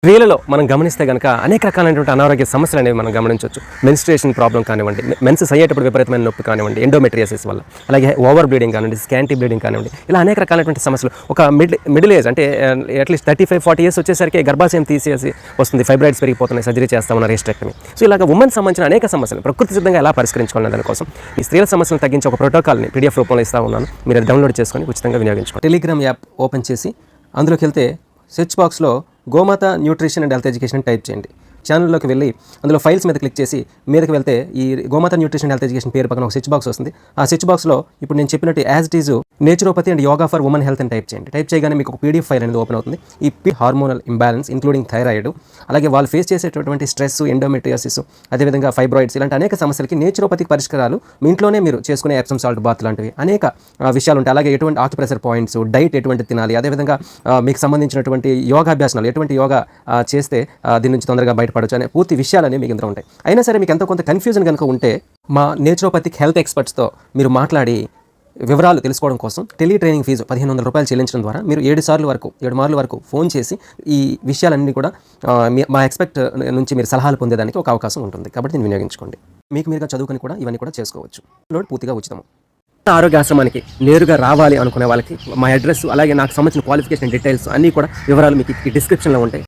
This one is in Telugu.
స్త్రీలలో మనం గమనిస్తే కనుక అనేక రకాలైనటువంటి అనారోగ్య సమస్యలు అనేవి మనం గమనించవచ్చు. మెన్స్ట్రుయేషన్ ప్రాబ్లం కానివ్వండి, మెన్సెస్ అయ్యేటప్పుడు విపరీతమైన నొప్పి కానివ్వండి, ఎండోమెట్రియాసిస్ వల్ల, అలాగే ఓవర్ బ్లీడింగ్ కానివ్వండి, స్కాంటీ బ్లీడింగ్ కానివ్వండి, ఇలా అనేక రకాలైనటువంటి సమస్యలు. ఒక మిడిల్ ఏజ్ అంటే అట్లీస్ట్ 35-40 ఇయర్స్ వచ్చేసరికి గర్భాశయం తీసేసి వస్తుంది, ఫైబ్రాయిడ్స్ పెరిగిపోతున్నాయి, సర్జరీ చేస్తామన్న హిస్టెక్టమీ. సో ఇలాగ ఉమెన్ సంబంధించిన అనేక సమస్యలు ప్రకృతి సిద్ధంగా ఎలా పరిష్కరించుకోవాలనే దానికోసం ఈ స్త్రీల సమస్యలను తగ్గించే ఒక ప్రోటోకాల్ని PDF రూపంలో ఇస్తా ఉన్నాను. మీరు అది డౌన్లోడ్ చేసుకొని ఉచితంగా వినియోగించుకోండి. టెలిగ్రామ్ యాప్ ఓపెన్ చేసి అందులోకి వెళ్తే సెర్చ్ బాక్స్లో గోమాత nutrition and health education type చేయండి. ఛానల్లోకి వెళ్ళి అందులో ఫైల్స్ మీద క్లిక్ చేసి మీదకి వెళ్తే ఈ గోమాత న్యూట్రిషన్ హెల్త్ ఎడ్యుకేషన్ పేరు పక్కన ఒక స్విచ్ బాక్స్ వస్తుంది. ఆ స్విచ్ బాక్స్లో ఇప్పుడు నేను చెప్పినట్టు as it is naturopathy and yoga for women health అని టైప్ చేయండి. టైప్ చేయగానే మీకు ఒక PDF ఫైల్ అనేది ఓపెన్ అవుతుంది. ఈ హార్మోనల్ ఇంబ్యాలెన్స్ ఇంక్లూడింగ్ థైరాయిడ్, అలాగే వాళ్ళు ఫేస్ చేసేటటువంటి స్ట్రెస్, ఎండోమెట్రియాసిస్, అదేవిధంగా ఫైబ్రాయిడ్స్, ఇలాంటి అనేక సమస్యలకి నేచురోపతిక్ పరిష్కారాలు మీ ఇంట్లోనే మీరు చేసుకునే ఎప్సమ్ సాల్ట్ బాత్ లాంటివి అనేక విషయాలు ఉంటాయి. అలాగే ఎటువంటి ఆక్యుప్రెషర్ పాయింట్స్, డైట్ ఎటువంటి తినాలి, అదేవిధంగా మీకు సంబంధించినటువంటి యోగాభ్యాసనాలు, ఎటువంటి యోగా చేస్తే దీని నుంచి తొందరగా బయటపడవచ్చు అనే పూర్తి విషయాలన్నీ మీకు ఇందులో ఉంటాయి. అయినా సరే మీకు ఎంతో కొంత కన్ఫ్యూజన్ కనుక ఉంటే మా నేచురోపతిక్ హెల్త్ ఎక్స్పర్ట్స్తో మీరు మాట్లాడి వివరాలు తెలుసుకోవడం కోసం ట్రైనింగ్ ఫీజు ₹1500 చెల్లించడం ద్వారా మీరు 7 మార్లు వరకు ఫోన్ చేసి ఈ విషయాలన్నీ కూడా మా ఎక్స్పర్ట్ నుంచి మీరు సలహాలు పొందేదానికి ఒక అవకాశం ఉంటుంది. కాబట్టి దీన్ని వినియోగించుకోండి. మీకు మీరుగా చదువుకొని కూడా ఇవన్నీ కూడా చేసుకోవచ్చు. లోడ్ పూర్తిగా ఉచితము. ఆరోగ్యాశ్రమానికి నేరుగా రావాలి అనుకునే వాళ్ళకి మా అడ్రస్, అలాగే నాకు సంబంధించిన క్వాలిఫికేషన్ డీటెయిల్స్ అన్నీ కూడా వివరాలు మీకు ఈ డిస్క్రిప్షన్లో ఉంటాయి.